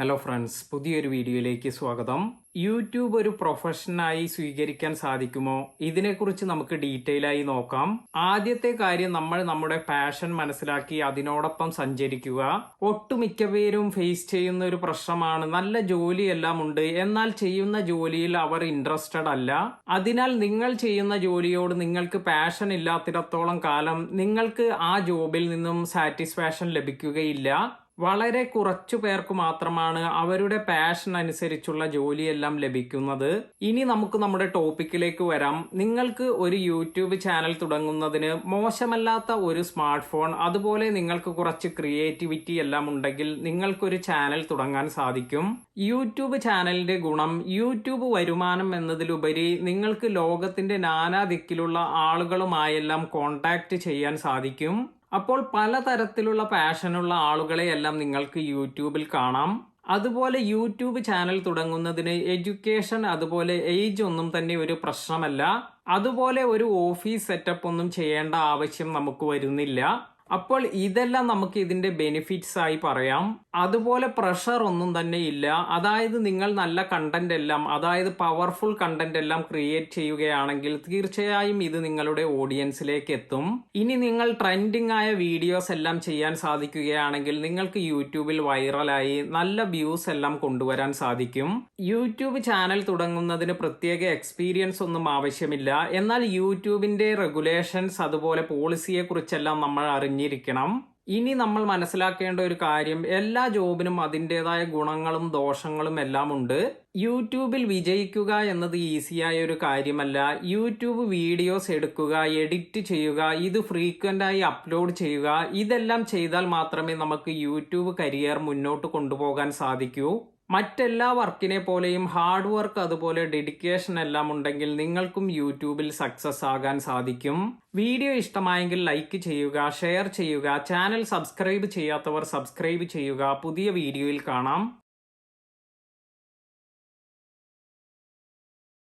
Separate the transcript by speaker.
Speaker 1: Hello friends, പുതിയൊരു വീഡിയോയിലേക്ക് സ്വാഗതം. യൂട്യൂബ് ഒരു പ്രൊഫഷനായി സ്വീകരിക്കാൻ സാധിക്കുമോ? ഇതിനെക്കുറിച്ച് നമുക്ക് ഡീറ്റെയിൽ ആയി നോക്കാം. ആദ്യത്തെ കാര്യം, നമ്മൾ നമ്മുടെ പാഷൻ മനസ്സിലാക്കി അതിനോടൊപ്പം സഞ്ചരിക്കുക. ഒട്ടുമിക്ക പേരും ഫേസ് ചെയ്യുന്ന ഒരു പ്രശ്നമാണ്, നല്ല ജോലിയെല്ലാം ഉണ്ട്, എന്നാൽ ചെയ്യുന്ന ജോലിയിൽ അവർ ഇൻട്രസ്റ്റഡ് അല്ല. അതിനാൽ നിങ്ങൾ ചെയ്യുന്ന ജോലിയോട് നിങ്ങൾക്ക് പാഷൻ ഇല്ലാത്തിടത്തോളം കാലം നിങ്ങൾക്ക് ആ ജോബിൽ നിന്നും സാറ്റിസ്ഫാക്ഷൻ ലഭിക്കുകയില്ല. വളരെ കുറച്ചു പേർക്ക് മാത്രമാണ് അവരുടെ പാഷൻ അനുസരിച്ചുള്ള ജോലിയെല്ലാം ലഭിക്കുന്നത്. ഇനി നമുക്ക് നമ്മുടെ ടോപ്പിക്കിലേക്ക് വരാം. നിങ്ങൾക്ക് ഒരു യൂട്യൂബ് ചാനൽ തുടങ്ങുന്നതിന് മോശമല്ലാത്ത ഒരു സ്മാർട്ട് ഫോൺ, അതുപോലെ നിങ്ങൾക്ക് കുറച്ച് ക്രിയേറ്റിവിറ്റി എല്ലാം ഉണ്ടെങ്കിൽ നിങ്ങൾക്കൊരു ചാനൽ തുടങ്ങാൻ സാധിക്കും. യൂട്യൂബ് ചാനലിന്റെ ഗുണം, യൂട്യൂബ് വരുമാനം എന്നതിലുപരി നിങ്ങൾക്ക് ലോകത്തിന്റെ നാനാ ദിക്കിലുള്ള ആളുകളുമായെല്ലാം കോണ്ടാക്ട് ചെയ്യാൻ സാധിക്കും. അപ്പോൾ പലതരത്തിലുള്ള പാഷനുള്ള ആളുകളെയെല്ലാം നിങ്ങൾക്ക് യൂട്യൂബിൽ കാണാം. അതുപോലെ യൂട്യൂബ് ചാനൽ തുടങ്ങുന്നതിന് എഡ്യൂക്കേഷൻ അതുപോലെ ഏജ് ഒന്നും തന്നെ ഒരു പ്രശ്നമല്ല. അതുപോലെ ഒരു ഓഫീസ് സെറ്റപ്പ് ഒന്നും ചെയ്യേണ്ട ആവശ്യം നമുക്ക് വരുന്നില്ല. അപ്പോൾ ഇതെല്ലാം നമുക്ക് ഇതിന്റെ ബെനിഫിറ്റ്സ് ആയി പറയാം. അതുപോലെ പ്രഷർ ഒന്നും തന്നെ ഇല്ല. അതായത് നിങ്ങൾ നല്ല കണ്ടന്റ് എല്ലാം, അതായത് പവർഫുൾ കണ്ടന്റ് എല്ലാം ക്രിയേറ്റ് ചെയ്യുകയാണെങ്കിൽ തീർച്ചയായും ഇത് നിങ്ങളുടെ ഓഡിയൻസിലേക്ക് എത്തും. ഇനി നിങ്ങൾ ട്രെൻഡിങ് ആയ വീഡിയോസ് എല്ലാം ചെയ്യാൻ സാധിക്കുകയാണെങ്കിൽ നിങ്ങൾക്ക് യൂട്യൂബിൽ വൈറലായി നല്ല വ്യൂസ് എല്ലാം കൊണ്ടുവരാൻ സാധിക്കും. യൂട്യൂബ് ചാനൽ തുടങ്ങുന്നതിന് പ്രത്യേക എക്സ്പീരിയൻസ് ഒന്നും ആവശ്യമില്ല. എന്നാൽ യൂട്യൂബിന്റെ റെഗുലേഷൻസ് അതുപോലെ പോളിസിയെ കുറിച്ചെല്ലാം നമ്മൾ അറിഞ്ഞിരിക്കണം. ഇനി നമ്മൾ മനസ്സിലാക്കേണ്ട ഒരു കാര്യം, എല്ലാ ജോബിനും അതിൻ്റെതായ ഗുണങ്ങളും ദോഷങ്ങളും എല്ലാം ഉണ്ട്. യൂട്യൂബിൽ വിജയിക്കുക എന്നത് ഈസിയായ ഒരു കാര്യമല്ല. യൂട്യൂബ് വീഡിയോസ് എടുക്കുക, എഡിറ്റ് ചെയ്യുക, ഇത് ഫ്രീക്വന്റ് ആയി അപ്ലോഡ് ചെയ്യുക, ഇതെല്ലാം ചെയ്താൽ മാത്രമേ നമുക്ക് യൂട്യൂബ് കരിയർ മുന്നോട്ട് കൊണ്ടുപോകാൻ സാധിക്കൂ. മറ്റെല്ലാ വർക്കിനെ പോലെയും ഹാർഡ് വർക്ക് അതുപോലെ ഡെഡിക്കേഷൻ എല്ലാം ഉണ്ടെങ്കിൽ നിങ്ങൾക്കും യൂട്യൂബിൽ സക്സസ് ആകാൻ സാധിക്കും. വീഡിയോ ഇഷ്ടമായെങ്കിൽ ലൈക്ക് ചെയ്യുക, ഷെയർ ചെയ്യുക, ചാനൽ സബ്സ്ക്രൈബ് ചെയ്യാത്തവർ സബ്സ്ക്രൈബ് ചെയ്യുക. പുതിയ വീഡിയോയിൽ കാണാം.